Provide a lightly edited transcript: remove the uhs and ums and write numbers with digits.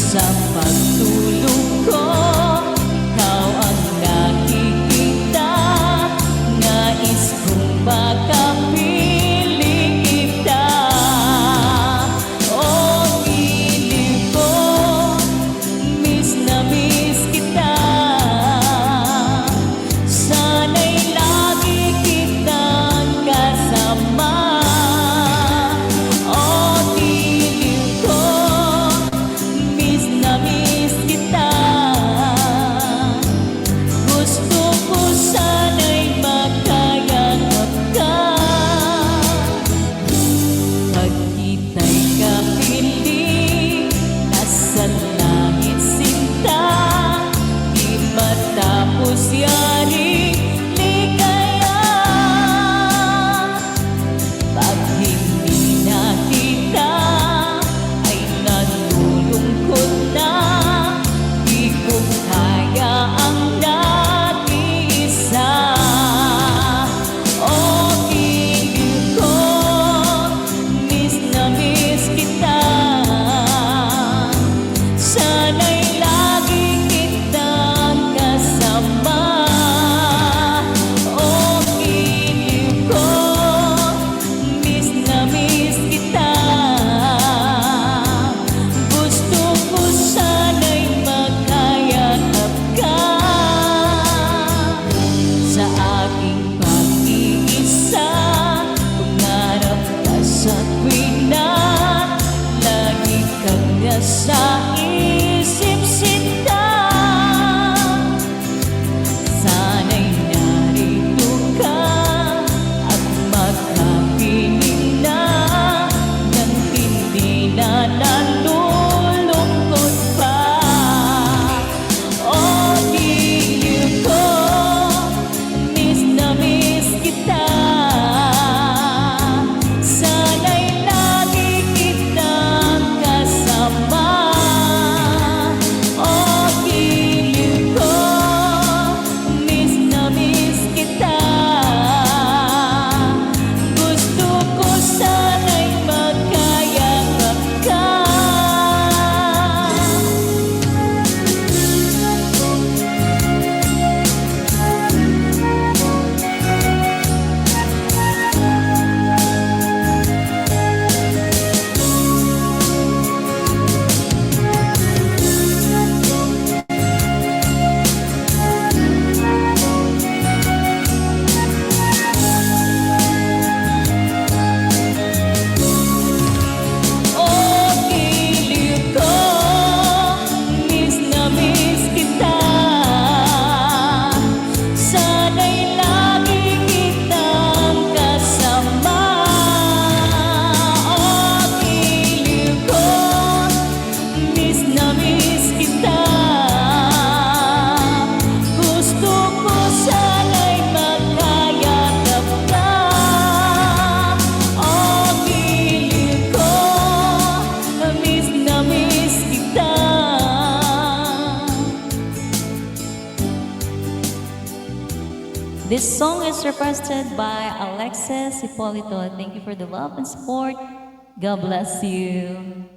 Sa pagtulog ko, ikaw ang nakikita. Nais kong makapiling kita. O piling ko, miss na miss kita. Sana'y lagi kitang kasama. Tapos yaring ligaya. Pag hindi na kita ay nalulungkot na. Di ko kaya ang nag-iisa. O piling ko, miss na miss kita. Sana'y lagi kitang kasama. Sa isip sinta, sana'y narito ka at makapiling na ng hindi na nalulungkot pa. O piling ko, miss na miss kita. Sana'y lagi kitang kasama. This song is requested by Alexis Hipolito. Thank you for the love and support. God bless you.